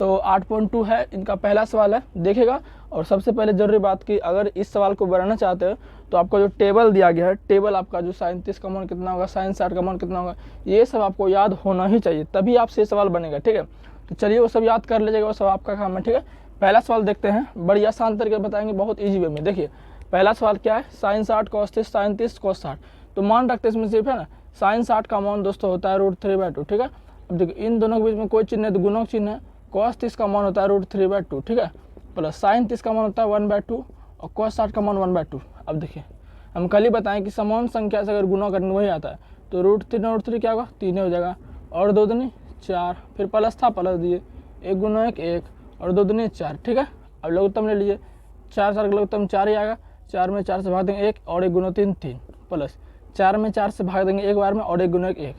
तो 8.2 है इनका पहला सवाल है, देखेगा। और सबसे पहले जरूरी बात की, अगर इस सवाल को बनाना चाहते हो तो आपको जो टेबल दिया गया है, टेबल आपका जो sin 30 का मान कितना होगा, sin 60 का मान कितना होगा, ये सब आपको याद होना ही चाहिए, तभी आपसे ये सवाल बनेगा, ठीक है। तो चलिए वो सब याद कर लीजिएगा, वो सब आपका काम है, ठीक है। पहला सवाल देखते हैं, बड़ी आसान तरीके बताएंगे, बहुत ईजी वे में। देखिए पहला सवाल क्या है, sin 60 cos 30 sin 30 cos 60। तो मान रखते हैं इसमें सिर्फ है ना, sin 60 का मान दोस्तों होता है √3/2, ठीक है। अब देखिए इन दोनों के बीच में कोई चिन्ह है तो गुणक चिन्ह है, cos 30 का मान होता है √3/2, ठीक है, प्लस sin 30 का मान होता है 1/2 और cos 60 का मान 1/2। अब देखिए हम कल ही बताएं कि समान संख्या से अगर गुना करने वही आता है तो √3 क्या होगा, 3 हो जाएगा, और 2 दूनी 4, फिर प्लस था प्लस दिए, 1 गुना 1 1 और 2 दूनी 4, ठीक है। अब लघुत्तम ले लीजिए, 4 4 का लघुत्तम 4 ही आएगा, 4 में 4 से भाग देंगे 1 और 1 गुना 3 3, प्लस 4 में 4 से भाग देंगे एक बार में और 1 गुना 1 1,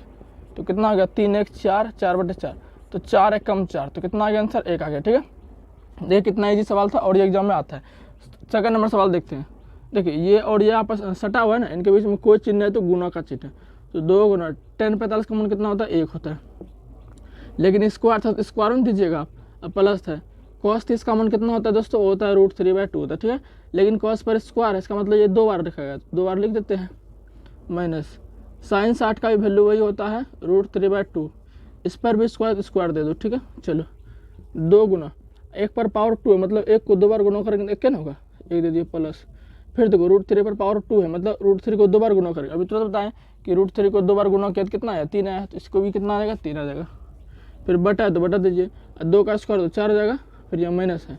तो कितना आ गया 3 1 4 4/4, तो 4 1 कम 4, तो कितना आ गया आंसर 1 आ गया, ठीक है। देखिए कितना इजी सवाल था और ये एग्जाम में आता है। सेकंड नंबर सवाल देखते हैं। देखिए ये और ये आपस सटा हुआ है ना, इनके बीच में कोई चिन्ह है तो गुना का चिन्ह है, तो 2 गुना 10 45 का मान कितना होता है, 1 होता है। लेकिन स्क्वायर था तो स्क्वायर में दीजिएगा आप, अब प्लस है, cos 30 का मान कितना होता है दोस्तों, होता है √3/2 होता है, ठीक है। लेकिन cos पर स्क्वायर है, इसका मतलब ये 2 बार लिखा गया, 2 बार लिख देते हैं, माइनस sin 60 का भी वैल्यू वही होता है √3/2, इस पर भी स्क्वायर दे दो, ठीक है। चलो 2 गुना 1 पर पावर 2 है, मतलब 1 को 2 बार गुना करेंगे 1 क्या होगा, 1 दे दिए, प्लस फिर देखो √3 पर पावर 2 है, मतलब √3 को 2 बार गुना करेंगे। अभी तुरंत बताएं कि √3 को 2 बार गुना किया तो कितना आया, 3 आया, तो इसको भी कितना आएगा, 3 आ जाएगा। फिर बटा है तो बटा दीजिए, 2 का स्क्वायर तो 4 हो जाएगा, फिर यह माइनस है,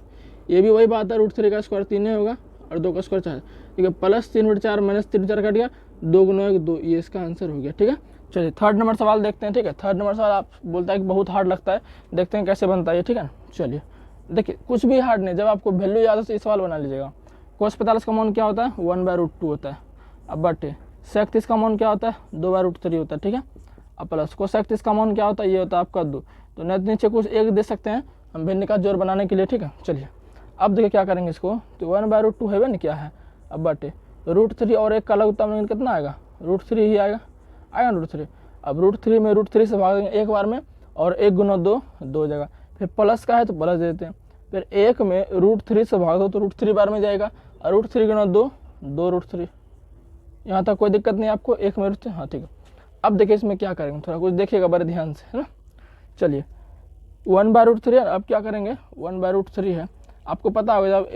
ये भी वही बात है, √3 का स्क्वायर 3 होगा और 2 का स्क्वायर 4, ठीक है, प्लस 3/4 माइनस 3/4 कट गया, 2 गुना 1 2, ये इसका आंसर हो गया, ठीक है। चलिए थर्ड नंबर सवाल देखते हैं, ठीक है। थर्ड नंबर सवाल आप बोलता है कि बहुत हार्ड लगता है, देखते हैं कैसे बनता है, ठीक है। चलिए देखिए कुछ भी हार्ड नहीं, जब आपको वैल्यू याद हो तो ये सवाल बना लीजिएगा। cos 45 का मान क्या होता है, 1/√2 होता है। अब बटे sec 30 का मान क्या होता है, 2/√3 होता है, ठीक है। अब प्लस cosec 30 का मान क्या होता है, ये होता है आपका 2, तो नीचे कुछ 1 दे सकते हैं हम भिन्न का जोड़ बनाने के लिए, ठीक है। चलिए अब देखिए क्या करेंगे इसको, तो 1/√2 है ना क्या है, अब बटे √3 और 1 का लघुत्तम कितना आएगा, √3 ही आएगा √3। अब √3 में √3 से भाग देंगे एक बार में, और 1 गुना 2 2 जगह, फिर प्लस का है तो प्लस देते हैं, फिर 1 में √3 से भाग दो तो √3 बार में जाएगा, और √3 गुना 2 2√3, यहाँ तक कोई दिक्कत नहीं आपको, 1 में √3, हाँ ठीक है। अब देखिए इसमें क्या करेंगे, थोड़ा कुछ देखिएगा बड़े ध्यान से, है ना। चलिए 1/√3 है, अब क्या करेंगे, 1/√3 है, आपको पता होगा जब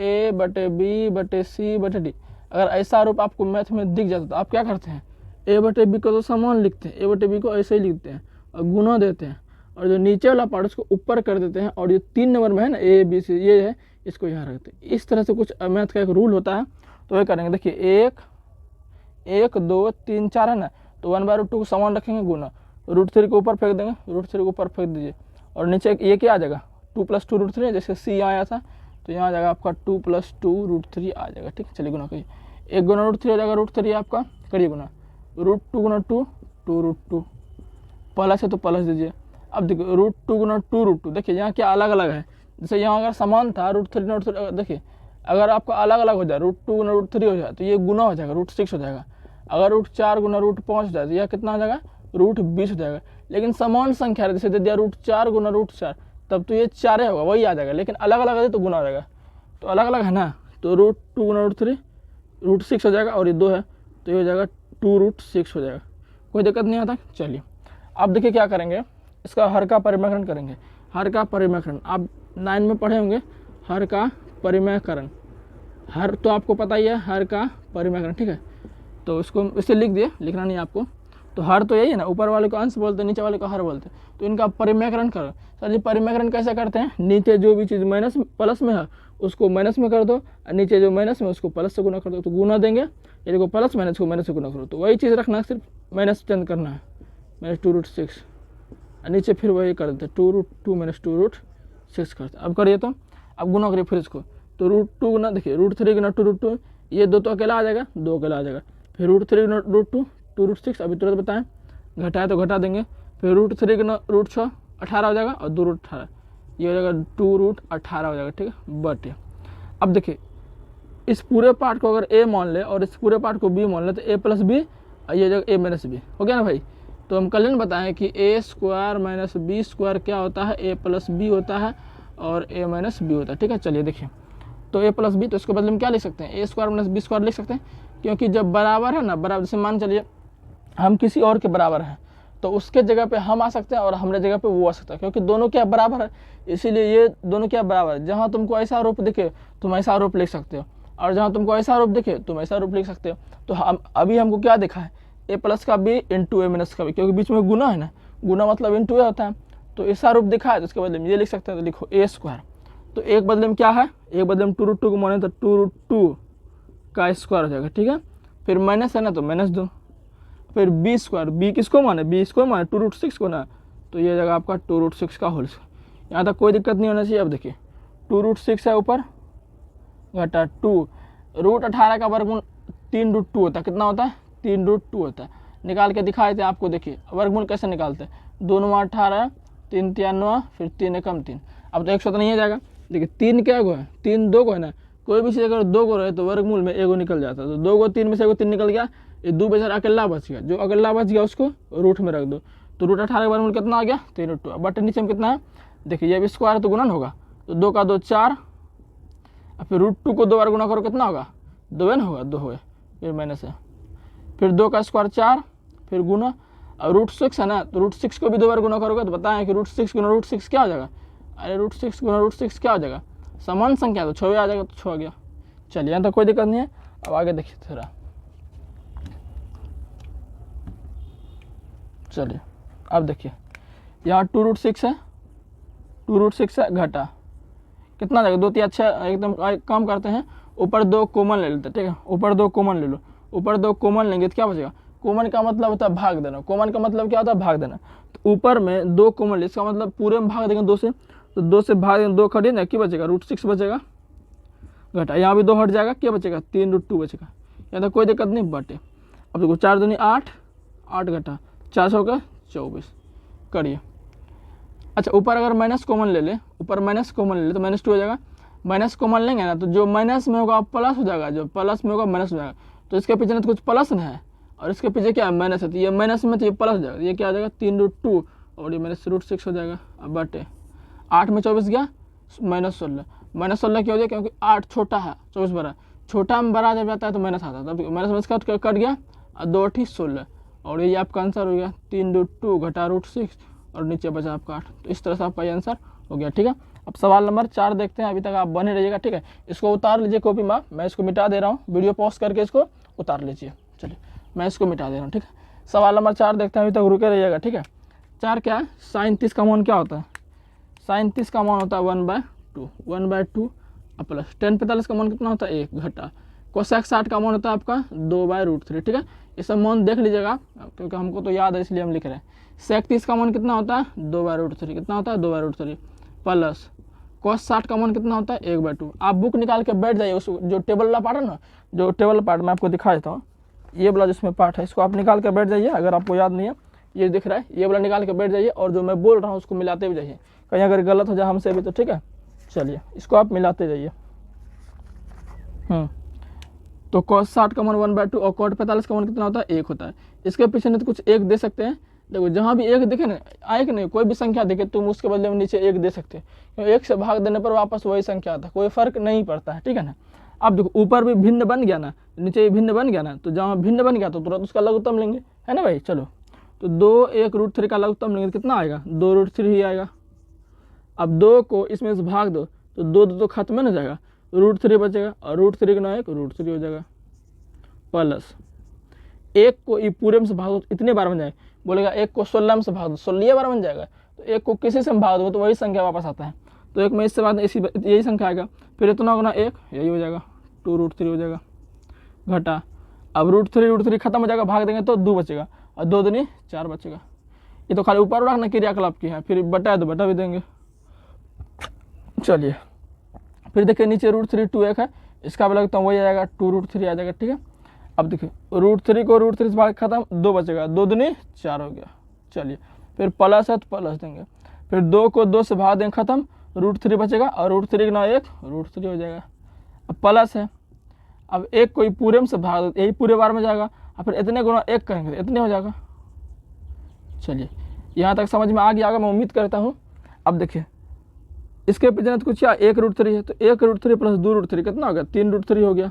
A/B/C/D, अगर ऐसा रूप आपको मैथ में दिख जाता तो आप क्या करते हैं, A/B को तो समान लिखते हैं, A/B को ऐसे ही लिखते हैं और गुना देते हैं, और जो नीचे वाला पार्ट उसको ऊपर कर देते हैं, और ये 3 नंबर में है ना ABC ये है, इसको यहाँ रखते हैं। इस तरह से कुछ मैथ का एक रूल होता है, तो वही करेंगे। देखिए 1 2 3 4 है ना, तो 1/√2 को समान रखेंगे, गुना √3 को ऊपर फेंक देंगे, √3 को ऊपर फेंक दीजिए, और नीचे ये क्या आ जाएगा, 2 + 2 √3, जैसे C यहाँ आया था तो यहाँ आ जाएगा आपका 2 + 2 √3 आ जाएगा, ठीक है। चलिए गुना करिए, 1 गुना √3 हो जाएगा, √3 आपका, करिए गुना, √2 गुना 2 2√2, प्लस है तो प्लस दीजिए। अब देखिए √2 गुना 2 √2, देखिए यहाँ क्या अलग अलग है, जैसे यहाँ अगर समान था √3 √3, देखिए अगर आपका अलग अलग हो जाए, √2 गुना √3 हो जाए तो ये गुना हो जाएगा, √6 हो जाएगा। अगर √4 गुना √5 हो जाए तो यह कितना हो जाएगा, √20 हो जाएगा। लेकिन समान संख्या जैसे दे दिया √4 गुना √4, तब तो ये 4 होगा, वही आ जाएगा, लेकिन अलग अलग है तो गुना हो जाएगा, तो अलग अलग है ना, तो √2 गुना √3 √6 हो जाएगा, और ये 2 है तो ये हो जाएगा 2√6 हो जाएगा, कोई दिक्कत नहीं आता। चलिए अब देखिए क्या करेंगे, इसका हर का परिमेयकरण करेंगे। हर का परिमेयकरण आप 9 में पढ़े होंगे, हर का परिमेयकरण, हर तो आपको पता ही है, हर का परिमेयकरण, ठीक है। तो इसको इसे लिख दिए, लिखना नहीं आपको, तो हर तो यही है ना, ऊपर वाले को अंश बोलते हैं, नीचे वाले को हर बोलते हैं, तो इनका परिमेयकरण करो। सर जी परिमेयकरण कैसे करते हैं, नीचे जो भी चीज़ माइनस प्लस में है उसको माइनस में कर दो, और नीचे जो माइनस में उसको प्लस से गुना कर दो, तो गुना देंगे, ये देखो प्लस माइनस को माइनस से गुना करो, तो वही चीज़ रखना, सिर्फ माइनस चेंज करना है, -2√6, और नीचे फिर वही कर देते 2√2 - 2√6 करते। अब करिए तो, अब गुना करिए फिर इसको, तो √2 गुना, देखिए √3 गुना 2√2, ये 2 तो अकेला आ जाएगा, 2 अकेला आ जाएगा, फिर √3 गुना √2 2√6, अभी तुरंत बताएं, घटाए तो घटा देंगे, फिर √3 गुना √6 18 हो जाएगा, और 2√18, ये हो जाएगा 2√18 हो जाएगा, ठीक है। बट अब देखिए इस पूरे पार्ट को अगर a मान ले और इस पूरे पार्ट को b मान ले, तो a + b, और ये जगह a - b हो गया ना भाई। तो हम कल ने बताएं कि a² - b² क्या होता है, a + b होता है, और a माइनस बी होता है, ठीक है। चलिए देखिए, तो a प्लस बी, तो इसके बदले में क्या लिख सकते हैं, a square minus b square लिख सकते हैं, क्योंकि जब बराबर है ना, बराबर, जैसे मान चलिए हम किसी और के बराबर हैं तो उसके जगह पे हम आ सकते हैं और हमारे जगह पे वो आ सकता है, क्योंकि दोनों क्या बराबर है, इसीलिए ये दोनों क्या बराबर है। जहाँ तुमको ऐसा रूप दिखे तुम ऐसा रूप लिख सकते हो, और जहाँ तुमको ऐसा रूप दिखे तुम ऐसा रूप लिख सकते हो। तो हम अभी हमको क्या दिखा है, a प्लस का b इंटू a माइनस का b, क्योंकि बीच में गुना है ना, गुना मतलब इंटू a होता है। तो ऐसा रूप दिखा है तो इसके बदले में ये लिख सकते हैं, तो लिखो a स्क्वायर। तो एक बदले में क्या है, एक बदले में 2√2 को माने तो 2√2 का स्क्वायर हो जाएगा, ठीक है। फिर माइनस है ना तो माइनस 2, फिर बी स्क्वायर, बी किसको माने, बी इसको माने 2√6 को ना, तो ये जगह आपका 2√6 का होल स्क्वायर। यहाँ तक कोई दिक्कत नहीं होना चाहिए। अब देखिए 2√6 है ऊपर घटा 2, √18 का वर्गमूल 3√2 होता है, कितना होता है, 3√2 होता है। निकाल के दिखाए थे आपको, देखिए वर्गमूल कैसे निकालते हैं, 2 9 18, 3 3 9, फिर 3 एकम 3। अब तो 100 तो नहीं हो जाएगा, देखिए 3 क्या गो है, 3 2 को है ना, कोई भी चीज़ अगर 2 को रहे तो वर्गमूल में एगो निकल जाता है, तो 2 को 3 में से एगो 3 निकल गया, ये 2 बेचारा अकेला बच गया, जो अकेला बच गया उसको रूट में रख दो। तो √18 का वर्गमूल कितना आ गया, 3√2। बट नीचे में कितना है, देखिए ये भी स्क्वायर तो गुणन होगा, तो 2 का 2 4, और फिर √2 को 2 बार गुना करो कितना होगा, 2 न होगा, 2 हो, फिर माइनस है, फिर 2 का स्क्वायर 4, फिर गुना, और √6 है ना, तो √6 को भी 2 बार गुना करोगे तो बताएं कि √6 गुना √6 क्या हो जाएगा, अरे √6 गुना √6 क्या हो जाएगा, समान संख्या तो 6 आ जाएगा, तो 6 आ गया। चलिए यहाँ तक कोई दिक्कत नहीं है। अब आगे देखिए थोड़ा, चलिए अब देखिए यहाँ 2√6 है, 2√6 है घटा कितना जाएगा, 2 3 6, एकदम कम करते हैं, ऊपर 2 कॉमन ले लेते हैं, ठीक है, ऊपर 2 कॉमन ले लो, ऊपर 2 कॉमन लेंगे तो क्या बचेगा, कॉमन का मतलब होता है भाग देना, कॉमन का मतलब क्या होता है, भाग देना। तो ऊपर में 2 कॉमन ले, इसका मतलब पूरे में भाग देंगे 2 से, तो 2 से भाग देंगे, 2 खड़ी ना, क्या बचेगा, √6 बचेगा घटा, यहाँ भी 2 हट जाएगा, क्या बचेगा, 3√2 बचेगा। यहाँ तक कोई दिक्कत नहीं, बटे। अब देखो 4 दूनी 8, 8 घटा 400 का 24 करिए। अच्छा ऊपर अगर माइनस कॉमन ले ले, ऊपर माइनस कॉमन ले ले तो -2 हो जाएगा, माइनस कॉमन लेंगे ना तो जो माइनस में होगा प्लस हो जाएगा, जो प्लस में होगा माइनस हो जाएगा। तो इसके पीछे ना तो कुछ प्लस ना है और इसके पीछे क्या है, माइनस है, तो ये माइनस में तो ये प्लस हो जाएगा, ये क्या हो जाएगा 3√2 और ये माइनस √6 हो जाएगा। अब बटे 8 में 24 गया, -16, -16 क्यों हो जाए, क्योंकि 8 छोटा है 24 बड़ा, छोटा में बड़ा जब जाता है तो माइनस आता है, तब माइनस कट गया और 2 8 16, और ये आपका आंसर हो गया 3√2 घटा √6 और नीचे बचा आपका 8। तो इस तरह से आपका आंसर हो गया, ठीक है। अब सवाल नंबर 4 देखते हैं, अभी तक आप बने रहिएगा, ठीक है। इसको उतार लीजिए कॉपी में, मैं इसको मिटा दे रहा हूँ, वीडियो पॉज करके इसको उतार लीजिए। चलिए मैं इसको मिटा दे रहा हूँ, ठीक है। सवाल नंबर 4 देखते हैं, अभी तक रुके रहिएगा, ठीक है। 4 क्या है, sin 30 का मान क्या होता है, sin 30 का मान होता है 1/2 प्लस tan 45 का मान कितना होता है 1 घटा cosec 60 का मान होता है आपका 2/√3, ठीक है। ये सब मान देख लीजिएगा क्योंकि हमको तो याद है इसलिए हम लिख रहे हैं। sec 30 का मान कितना होता है 2/√3, कितना होता है 2/√3 प्लस cos 60 का मान कितना होता है 1/2। आप बुक निकाल के बैठ जाइए, उस जो टेबल वाला पार्ट है ना, जो टेबल पार्ट मैं आपको दिखा देता हूँ, ये वाला जिसमें पार्ट है इसको आप निकाल के बैठ जाइए, अगर आपको याद नहीं है ये दिख रहा है, ये वाला निकाल के बैठ जाइए और जो मैं बोल रहा हूँ उसको मिलाते भी जाइए, कहीं अगर गलत हो जाए हमसे भी तो, ठीक है। चलिए इसको आप मिलाते जाइए। तो cos 60 का मान 1/2 और cot 45 का मान कितना होता है 1 होता है। इसके पीछे नहीं तो कुछ 1 दे सकते हैं, देखो जहाँ भी 1 दिखे ना, आए कि नहीं, कोई भी संख्या दिखे तुम उसके बदले में नीचे 1 दे सकते हैं, 1 से भाग देने पर वापस वही संख्या आता है, कोई फर्क नहीं पड़ता है, ठीक है ना। अब देखो ऊपर भी भिन्न बन गया ना, नीचे भी भिन्न बन गया ना, तो जहाँ भिन्न बन गया तो तुरंत उसका लघुत्तम लेंगे, है ना भाई। चलो तो 2 1 √3 का लघुत्तम लेंगे तो कितना आएगा 2√3 ही आएगा। अब 2 को इसमें से भाग दो तो 2 तो खत्म हो जाएगा, √3 बचेगा और √3 गुना 1 √3 हो जाएगा प्लस 1 को ये पूरे में से भाग दो इतने बार बन जाएगा, बोलेगा 1 को 16 में से भाग दो 16 बार बन जाएगा, तो 1 को किसी से भाग दो तो वही संख्या वापस आता है, तो 1 में इससे बाद यही संख्या आएगा, फिर इतना गुना 1 यही हो जाएगा 2√3 हो जाएगा घटा। अब √3 खत्म हो जाएगा, भाग देंगे तो 2 बचेगा और 2 दूनी 4 बचेगा। ये तो खाली ऊपर रखना क्रियाकलाप की है, फिर बटा तो बटा भी देंगे। चलिए फिर देखिए नीचे √3 2 1 है, इसका भी लगता है वही आ जाएगा 2√3 आ जाएगा, ठीक है। अब देखिए √3 को √3 से भाग खत्म, 2 बचेगा, 2 दूनी 4 हो गया। चलिए फिर प्लस है तो प्लस देंगे, फिर 2 को 2 से भाग देंगे खत्म, √3 बचेगा और √3 गुना 1 √3 हो जाएगा। अब प्लस है, अब 1 को पूरे में से भाग दो, यही पूरे बार में जाएगा और फिर इतने गुना 1 करेंगे तो इतने हो जाएगा। चलिए यहाँ तक समझ में आ गया होगा मैं उम्मीद करता हूँ। अब देखिए इसके बीजगणित कुछ क्या, 1√3 है, तो 1√3 प्लस 2√3 कितना हो गया, 3√3 हो गया,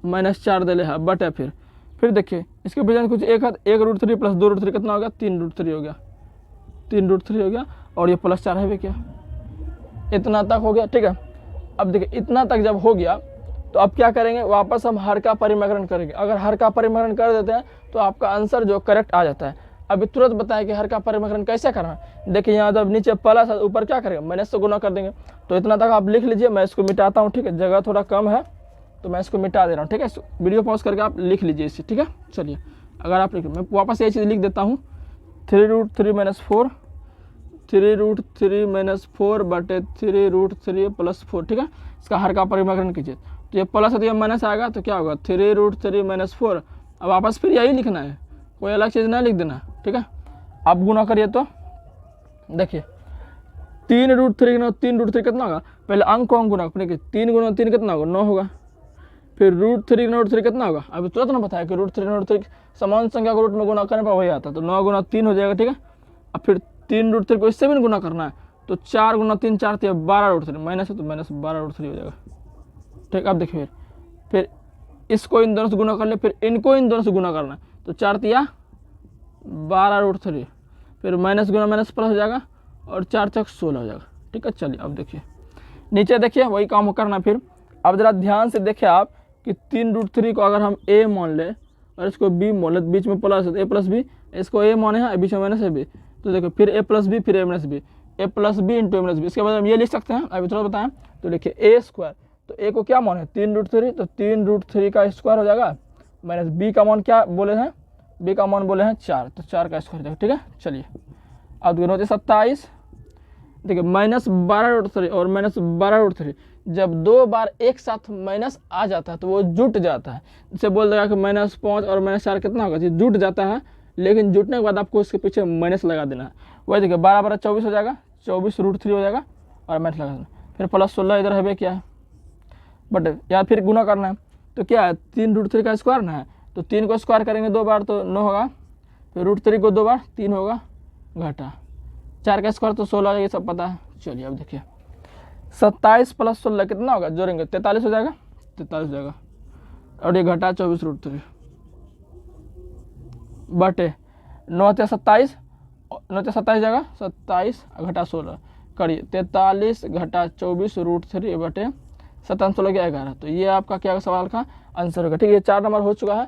-4 दे ले है बटे फिर देखिए इसके बीजगणित कुछ एक है, 1√3 प्लस 2√3 कितना हो गया, 3√3 हो गया, 3√3 हो गया, और ये +4 है भी क्या, इतना तक हो गया। ठीक है, अब देखिए इतना तक जब हो गया तो अब क्या करेंगे, वापस हम हर का परिमाकरण करेंगे। अगर हर का परिमाकरण कर देते हैं तो आपका आंसर जो करेक्ट आ जाता है। अभी तुरंत बताएं कि हर का परिमाकरण कैसे करना है। देखिए यहाँ जब नीचे प्लस है, ऊपर क्या करेंगे, माइनस से गुना कर देंगे। तो इतना तक आप लिख लीजिए, मैं इसको मिटाता हूँ। ठीक है, जगह थोड़ा कम है तो मैं इसको मिटा दे रहा हूँ। ठीक है, वीडियो पॉज करके आप लिख लीजिए इसे। ठीक है, चलिए अगर आप लिख, मैं वापस ये चीज़ लिख देता हूँ, 3√3 - 4, 3√3 - 4 बटे 3√3 + 4। ठीक है, इसका हर का परिमाकरण कीजिए, तो ये प्लस है तो ये माइनस आएगा, तो क्या होगा, 3√3 - 4। अब वापस फिर यही लिखना है, कोई अलग चीज़ नहीं लिख देना। ठीक है, आप गुना करिए तो देखिए 3√3 कितना होगा, पहले अंक को अंक गुना, देखिए 3 × 3 कितना होगा, 9 होगा। फिर √3 कितना होगा, अभी तुरंत ना बताया कि √3 समान संख्या को रूट में गुना करने पर वही आता है, तो 9 × 3 हो जाएगा। ठीक है, अब फिर 3√3 को इससे भी गुना करना है, तो 4 × 3 4 × 12√3, माइनस है तो -12√3 हो जाएगा। ठीक, अब देखिए फिर इसको इन दोनों से गुना कर ले, फिर इनको इन दोनों से गुना करना है, तो 4 × 12√3, फिर माइनस गुना माइनस प्लस हो जाएगा, और 4 × 16 हो जाएगा। ठीक है, चलिए अब देखिए नीचे देखिए वही काम करना। फिर अब जरा ध्यान से देखिए आप कि 3√3 को अगर हम a मान ले और इसको b मान ले, बीच में प्लस है तो a + b, इसको a माने हैं, बीच में माइनस है b, तो देखो फिर a + b, फिर a - b, a + b × a - b। इसके बाद हम ये लिख सकते हैं, अभी थोड़ा बताएं, तो देखिए a², तो a को क्या मान है, 3√3, तो 3√3 का स्क्वायर हो जाएगा, माइनस b का मान क्या बोले हैं, b का मान बोले हैं 4, तो 4 का स्क्वायर हो जाएगा। ठीक है, चलिए अब दोनों होते 27, देखिए -12√3 और -12√3 जब दो बार एक साथ माइनस आ जाता है तो वो जुट जाता है। इसे बोल देगा कि -5 और -4 कितना होगा, ये जुट जाता है, लेकिन जुटने के बाद आपको इसके पीछे माइनस लगा देना है। वही देखिए 12 12 24 हो जाएगा, 24√3 हो जाएगा, और माइनस लगा देना, फिर +16 इधर है क्या है, बट या फिर गुना करना है, तो क्या है 3√3 का स्क्वायर ना है, तो 3 को स्क्वायर करेंगे 2 बार तो 9 होगा, फिर √3 को 2 बार 3 होगा, घटा 4 का स्क्वायर तो 16, ये सब पता है। चलिए अब देखिए 27 + 16 कितना होगा, जोड़ेंगे 43 हो जाएगा, 43 हो जाएगा, और ये घटा 24√3 बटे 9 × 27, 9 × 27 जाएगा 27 घटा 16, करिए 43 घटा 24√3 बटे 17 16 11। तो ये आपका क्या सवाल का आंसर होगा। ठीक है, ये 4 नंबर हो चुका है।